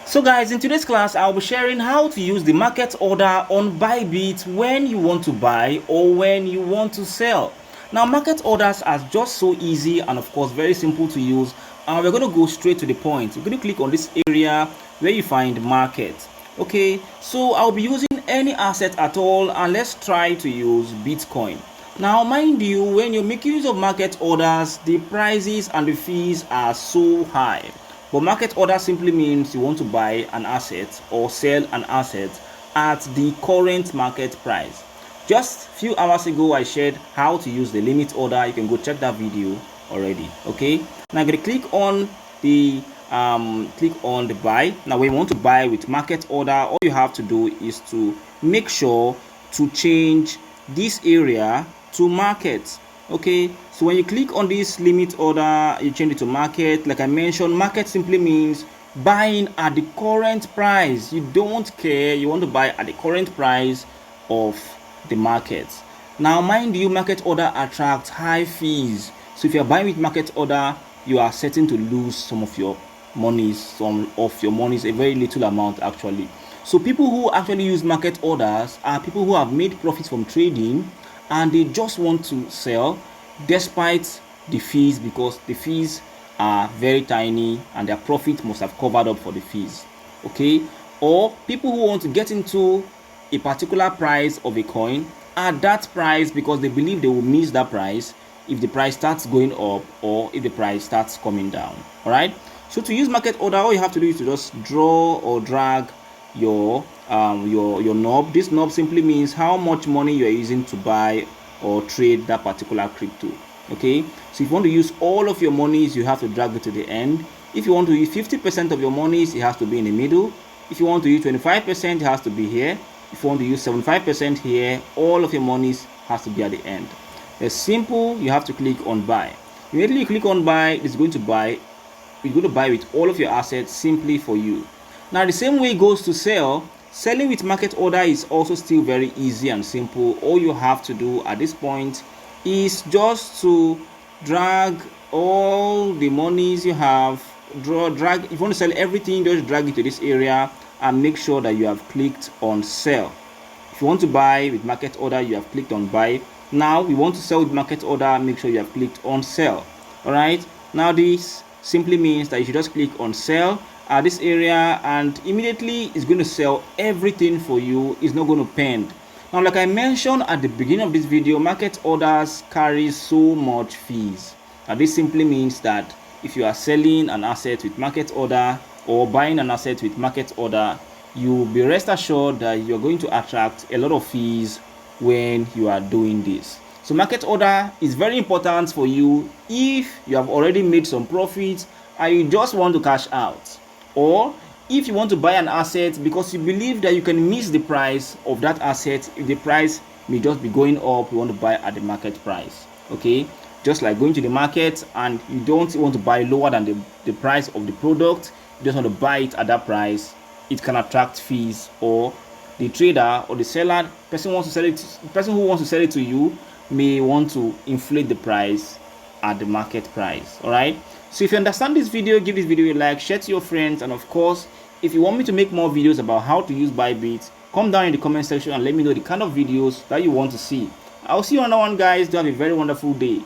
So guys, in today's class, I'll be sharing how to use the market order on Bybit when you want to buy or when you want to sell. Now, market orders are just so easy and of course very simple to use. And we're going to go straight to the point. We're going to click on this area where you find market. Okay, so I'll be using any asset at all, and let's try to use Bitcoin. Now, mind you, when you're making use of market orders, the prices and the fees are so high. But market order simply means you want to buy an asset or sell an asset at the current market price. Just a few hours ago, I shared how to use the limit order. You can go check that video already. Okay. Now I'm going to click on the buy. Now when you want to buy with market order, all you have to do is to make sure to change this area to market. Okay, so when you click on this limit order, you change it to market. Like I mentioned, market simply means buying at the current price. You don't care, you want to buy at the current price of the market. Now mind you, market order attracts high fees. So if you're buying with market order, you are certain to lose some of your monies, a very little amount actually. So people who actually use market orders are people who have made profits from trading and they just want to sell despite the fees, because the fees are very tiny and their profit must have covered up for the fees. Okay, or people who want to get into a particular price of a coin at that price because they believe they will miss that price if the price starts going up or if the price starts coming down. All right, so to use market order, all you have to do is to just draw or drag your knob. This knob simply means how much money you are using to buy or trade that particular crypto. Okay, so if you want to use all of your monies, you have to drag it to the end. If you want to use 50% of your monies, it has to be in the middle. If you want to use 25%, it has to be here. If you want to use 75% here, all of your monies has to be at the end. It's simple. You have to click on buy. Immediately you click on buy, it's going to buy. You're going to buy with all of your assets simply for you. Now the same way goes to sell. Selling with market order is also still very easy and simple. All you have to do at this point is just to drag all the monies you have, drag. If you want to sell everything, just drag it to this area and make sure that you have clicked on sell. If you want to buy with market order, you have clicked on buy. Now we want to sell with market order, make sure you have clicked on sell. All right, now this simply means that you should just click on sell at this area and immediately it's going to sell everything for you. It's not going to pend. Now, like I mentioned at the beginning of this video, market orders carry so much fees. Now this simply means that if you are selling an asset with market order or buying an asset with market order, you be rest assured that you're going to attract a lot of fees when you are doing this. So market order is very important for you if you have already made some profits and you just want to cash out, or if you want to buy an asset because you believe that you can miss the price of that asset. If the price may just be going up, you want to buy at the market price. Okay, just like going to the market and you don't want to buy lower than the price of the product, you just want to buy it at that price, it can attract fees. Or the trader or the seller, person who wants to sell it to you may want to inflate the price at the market price. All right, so if you understand this video, give this video a like, share to your friends, and of course, if you want me to make more videos about how to use Bybit, come down in the comment section and let me know the kind of videos that you want to see. I'll see you on another one, guys. Do have a very wonderful day.